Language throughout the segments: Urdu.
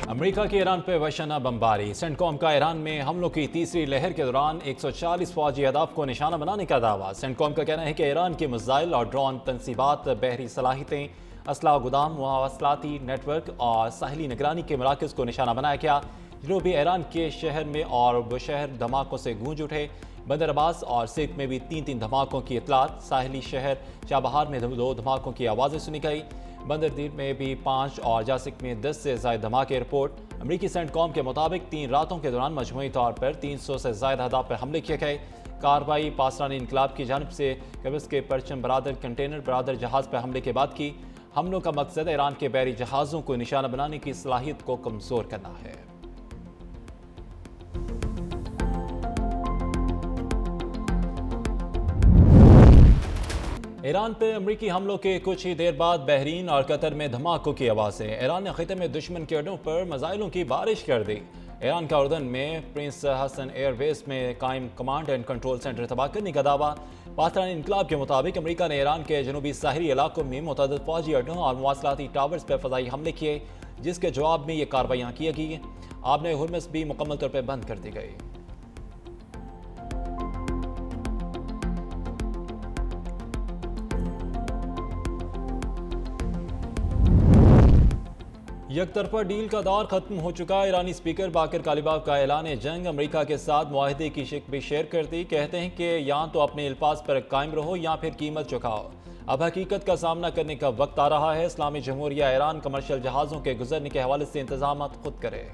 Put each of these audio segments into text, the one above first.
امریکہ کی ایران پہ وحشانہ بمباری۔ سینٹکام کا ایران میں حملوں کی تیسری لہر کے دوران 140 فوجی اہداف کو نشانہ بنانے کا دعویٰ۔ سینٹکام کا کہنا ہے کہ ایران کے میزائل اور ڈرون تنصیبات، بحری صلاحیتیں، اسلحہ گودام، مواصلاتی نیٹ ورک اور ساحلی نگرانی کے مراکز کو نشانہ بنایا گیا۔ جنوبی ایران کے شہر میں اور بشہر دھماکوں سے گونج اٹھے۔ بندر عباس اور سرت میں بھی تین دھماکوں کی اطلاعات۔ ساحلی شہر چابہار میں 2 دھماکوں کی آوازیں سنی گئی۔ بندردیر میں بھی 5 اور جاسک میں 10 سے زائد دھماکے رپورٹ۔ امریکی سینٹکام کے مطابق 3 راتوں کے دوران مجموعی طور پر 300 سے زائد اہداف پر حملے کیے گئے۔ کارروائی پاسداران انقلاب کی جانب سے قبرص کے پرچم بردار کنٹینر بردار جہاز پر حملے کے بعد کی۔ حملوں کا مقصد ایران کے بحری جہازوں کو نشانہ بنانے کی صلاحیت کو کمزور کرنا ہے۔ ایران پہ امریکی حملوں کے کچھ ہی دیر بعد بحرین اور قطر میں دھماکوں کی آوازیں۔ ایران نے خطے میں دشمن کے اڈوں پر میزائلوں کی بارش کر دی۔ ایران کا اردن میں پرنس حسن ایئر بیس میں قائم کمانڈ اینڈ کنٹرول سینٹر تباہ کرنے کا دعویٰ۔ پاسداران انقلاب کے مطابق امریکہ نے ایران کے جنوبی ساحلی علاقوں میں متعدد فوجی اڈوں اور مواصلاتی ٹاورز پر فضائی حملے کیے، جس کے جواب میں یہ کارروائیاں کی گئی۔ آبِ ہرمز بھی مکمل طور پر بند کر دی گئی۔ یک طرفہ ڈیل کا دور ختم ہو چکا۔ ایرانی اسپیکر باقر کالیباف کا اعلان جنگ امریکہ کے ساتھ معاہدے کی شک بھی شیئر کر دی۔ کہتے ہیں کہ یا تو اپنے الفاظ پر قائم رہو یا پھر قیمت چکاؤ۔ اب حقیقت کا سامنا کرنے کا وقت آ رہا ہے۔ اسلامی جمہوریہ ایران کمرشل جہازوں کے گزرنے کے حوالے سے انتظامات خود کرے۔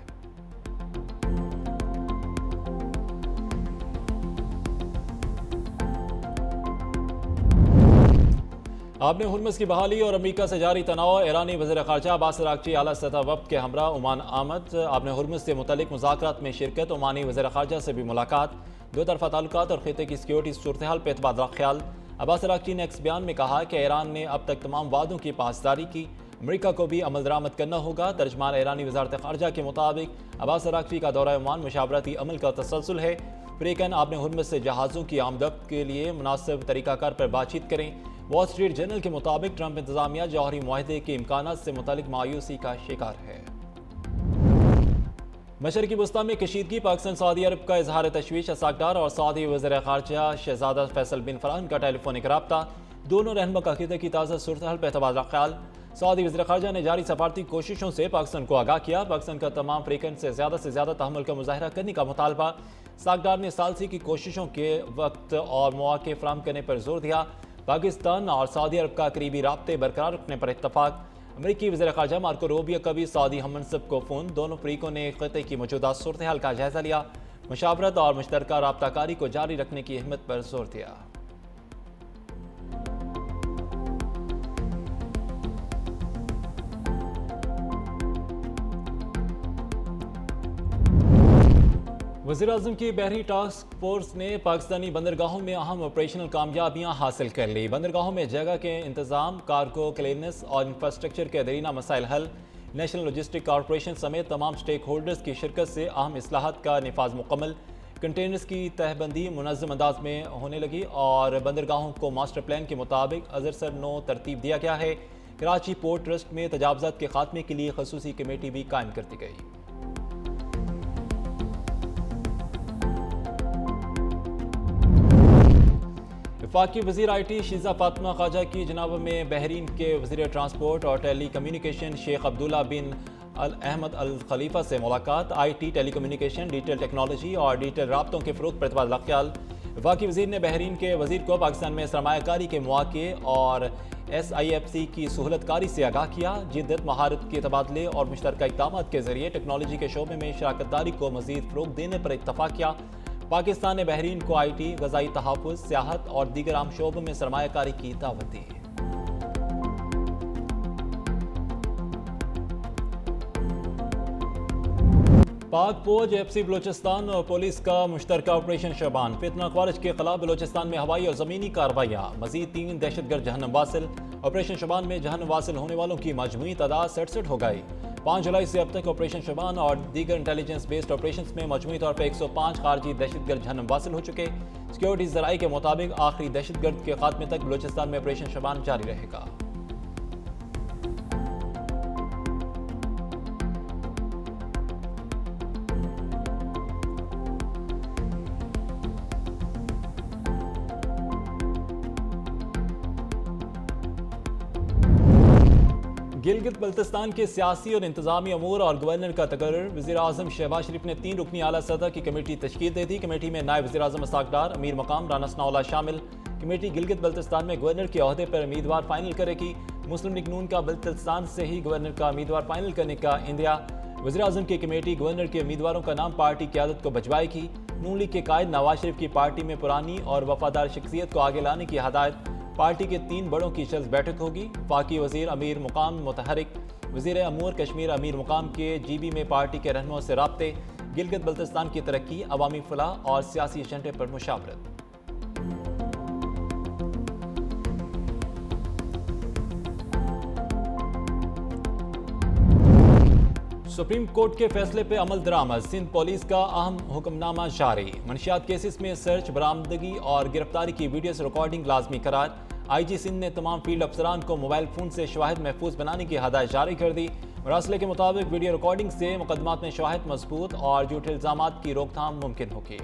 آبِ ہرمز کی بحالی اور امریکہ سے جاری تناؤ۔ ایرانی وزیر خارجہ عباس اراغچی اعلیٰ سطح وفد کے ہمراہ عمان آمد۔ آبِ ہرمز سے متعلق مذاکرات میں شرکت۔ عمانی وزیر خارجہ سے بھی ملاقات۔ 2 طرفہ تعلقات اور خطے کی سیکیورٹی صورتحال پہ تبادلہ خیال۔ عباس اراغچی نے ایک بیان میں کہا کہ ایران نے اب تک تمام وعدوں کی پاسداری کی، امریکہ کو بھی عمل درآمد کرنا ہوگا۔ ترجمان ایرانی وزارت خارجہ کے مطابق عباس اراغچی کا دورہ عمان مشاورتی عمل کا تسلسل ہے۔ فریقین آبِ ہرمز سے جہازوں کی آمد و رفت کے لیے مناسب طریقہ کار پر بات چیت کریں۔ وال اسٹریٹ جرنل کے مطابق ٹرمپ انتظامیہ جوہری معاہدے کے امکانات سے متعلق مایوسی کا شکار ہے۔ مشرقی وسطیٰ میں کشیدگی۔ پاکستان سعودی عرب کا اظہار تشویش۔ اسحاق ڈار اور سعودی وزیر خارجہ شہزادہ فیصل بن فرحان کا ٹیلی فونک رابطہ۔ دونوں رہنما کا خطے کی تازہ صورتحال پہ تبادلہ خیال۔ سعودی وزیر خارجہ نے جاری سفارتی کوششوں سے پاکستان کو آگاہ کیا۔ پاکستان کا تمام فریقین سے زیادہ تحمل کا مظاہرہ کرنے کا مطالبہ۔ اسحاق ڈار نے ثالثی کی کوششوں کے وقت اور مواقع فراہم کرنے پر زور دیا۔ پاکستان اور سعودی عرب کا قریبی رابطے برقرار رکھنے پر اتفاق۔ امریکی وزیر خارجہ مارکو روبیو کا بھی سعودی ہم منصب کو فون۔ دونوں فریقوں نے خطے کی موجودہ صورتحال کا جائزہ لیا، مشاورت اور مشترکہ رابطہ کاری کو جاری رکھنے کی اہمیت پر زور دیا۔ وزیراعظم کی بحری ٹاسک فورس نے پاکستانی بندرگاہوں میں اہم آپریشنل کامیابیاں حاصل کر لی۔ بندرگاہوں میں جگہ کے انتظام، کارگو کلیئرنس اور انفراسٹرکچر کے دیرینہ مسائل حل۔ نیشنل لاجسٹک کارپوریشن سمیت تمام سٹیک ہولڈرز کی شرکت سے اہم اصلاحات کا نفاذ مکمل۔ کنٹینرز کی تہ بندی منظم انداز میں ہونے لگی اور بندرگاہوں کو ماسٹر پلان کے مطابق ازرسر نو ترتیب دیا گیا ہے۔ کراچی پورٹ ٹرسٹ میں تجاوزات کے خاتمے کے لیے خصوصی کمیٹی بھی قائم کر دی گئی۔ وفاقی وزیر آئی ٹی شیزہ فاطمہ خواجہ کی جناب میں بحرین کے وزیر ٹرانسپورٹ اور ٹیلی کمیونیکیشن شیخ عبداللہ بن احمد الخلیفہ سے ملاقات۔ I T, telecommunication, digital technology اور ڈیجیٹل رابطوں کے فروغ پر تبادلہ خیال۔ وفاقی وزیر نے بحرین کے وزیر کو پاکستان میں سرمایہ کاری کے مواقع اور SIFC کی سہولت کاری سے آگاہ کیا۔ جدت، مہارت کے تبادلے اور مشترکہ اقدامات کے ذریعے ٹیکنالوجی کے شعبے میں شراکت داری کو مزید فروغ دینے پر اتفاق کیا۔ پاکستان نے بحرین کو آئی ٹی، غذائی تحفظ، سیاحت اور دیگر اہم شعبوں میں سرمایہ کاری کی دعوت دی۔ پاک فوج، FCC بلوچستان اور پولیس کا مشترکہ آپریشن شبان۔ فتنہ خوارج کے خلاف بلوچستان میں ہوائی اور زمینی کارروائیاں۔ مزید 3 دہشت گرد جہنم واصل۔ آپریشن شبان میں جہنم واصل ہونے والوں کی مجموعی تعداد 67 ہو گئی۔ 5 جولائی سے اب تک آپریشن شبان اور دیگر انٹیلیجنس بیسڈ آپریشنز میں مجموعی طور پر 105 خارجی دہشت گرد جہنم واصل ہو چکے۔ سیکیورٹی ذرائع کے مطابق آخری دہشت گرد کے خاتمے تک بلوچستان میں آپریشن شبان جاری رہے گا۔ گلگت بلتستان کے سیاسی اور انتظامی امور اور گورنر کا تقرر۔ وزیر اعظم شہباز شریف نے 3 رکنی اعلیٰ سطح کی کمیٹی تشکیل دے دی۔ کمیٹی میں نائب وزیر اعظم اسحاق ڈار، امیر مقام رانا ثناء اللہ شامل۔ کمیٹی گلگت بلتستان میں گورنر کے عہدے پر امیدوار فائنل کرے گی۔ مسلم لیگ نون کا بلتستان سے ہی گورنر کا امیدوار فائنل کرنے کا اندیا۔ وزیر اعظم کی کمیٹی گورنر کے امیدواروں کا نام پارٹی قیادت کو بھجوائے گی۔ نون لیگ کے قائد نواز شریف کی پارٹی میں پرانی اور وفادار شخصیت کو آگے لانے کی ہدایت۔ پارٹی کے 3 بڑوں کی جلد بیٹھک ہوگی۔ وفاقی وزیر امیر مقام متحرک، وزیر امور کشمیر امیر مقام کے جی بی میں پارٹی کے رہنماؤں سے رابطے، گلگت بلتستان کی ترقی، عوامی فلاح اور سیاسی ایجنڈے پر مشاورت۔ سپریم کورٹ کے فیصلے پہ عمل درآمد، سندھ پولیس کا اہم حکم نامہ جاری۔ منشیات کیسز میں سرچ، برآمدگی اور گرفتاری کی ویڈیوز ریکارڈنگ لازمی قرار۔ آئی جی سندھ نے تمام فیلڈ افسران کو موبائل فون سے شواہد محفوظ بنانے کی ہدایت جاری کر دی۔ مراسلے کے مطابق ویڈیو ریکارڈنگ سے مقدمات میں شواہد مضبوط اور جھوٹے الزامات کی روک تھام ممکن ہوگی۔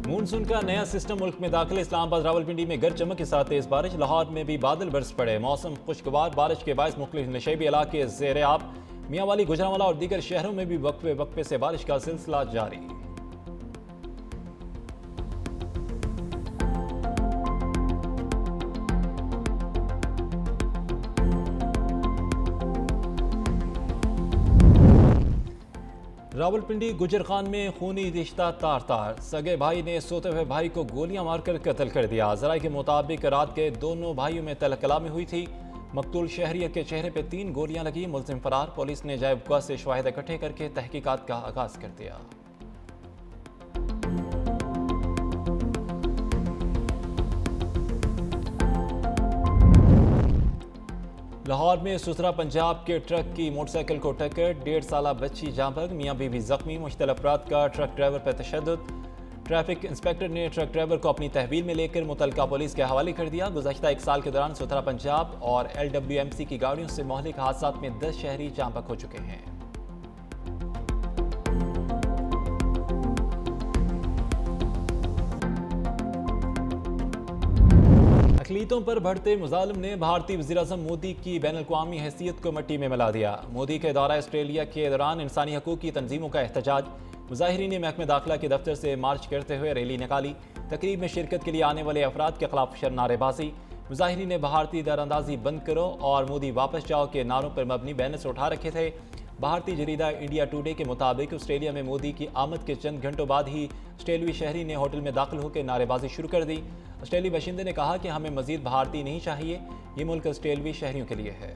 مونسون کا نیا سسٹم ملک میں داخل، اسلام آباد راولپنڈی میں گرج چمک کے ساتھ تیز بارش، لاہور میں بھی بادل برس پڑے، موسم خوشگوار، بارش کے باعث مختلف نشیبی علاقے زیر آب، میاں والی، گوجرانوالہ اور دیگر شہروں میں بھی وقفے وقفے سے بارش کا سلسلہ جاری۔ راولپنڈی گجر خان میں خونی رشتہ تار تار، سگے بھائی نے سوتے ہوئے بھائی کو گولیاں مار کر قتل کر دیا۔ ذرائع کے مطابق رات کے دونوں بھائیوں میں تلہ کلامی ہوئی تھی۔ مقتول شہریت کے چہرے پہ 3 گولیاں لگی، ملزم فرار۔ پولیس نے جائے وقوع سے شواہد اکٹھے کر کے تحقیقات کا آغاز کر دیا۔ لاہور میں سسرا پنجاب کے ٹرک کی موٹر سائیکل کو ٹکر، 1.5 سالہ بچی جاں بحق، میاں بیوی زخمی، مشتعل افراد کا ٹرک ڈرائیور پر تشدد۔ ٹریفک انسپکٹر نے ٹرک ڈرائیور کو اپنی تحویل میں لے کر متعلقہ پولیس کے حوالے کر دیا۔ گزشتہ 1 سال کے دوران سسرا پنجاب اور LWMC کی گاڑیوں سے مہلک حادثات میں 10 شہری جاں بحق ہو چکے ہیں۔ اقلیتوں پر بڑھتے مظالم نے بھارتی وزیر اعظم مودی کی بین الاقوامی حیثیت کو مٹی میں ملا دیا۔ مودی کے دورہ آسٹریلیا کے دوران انسانی حقوق کی تنظیموں کا احتجاج، مظاہرین نے محکمہ داخلہ کے دفتر سے مارچ کرتے ہوئے ریلی نکالی۔ تقریب میں شرکت کے لیے آنے والے افراد کے خلاف نعرے بازی، مظاہرین نے بھارتی دار اندازی بند کرو اور مودی واپس جاؤ کے نعروں پر مبنی بینرز اٹھا رکھے تھے۔ بھارتی جریدہ انڈیا ٹوڈے کے مطابق آسٹریلیا میں مودی کی آمد کے چند گھنٹوں بعد ہی آسٹریلوی شہری نے ہوٹل میں داخل ہو کے نعرے بازی شروع کر دی۔ آسٹریلوی باشندے نے کہا کہ ہمیں مزید بھارتی نہیں چاہیے، یہ ملک آسٹریلوی شہریوں کے لیے ہے۔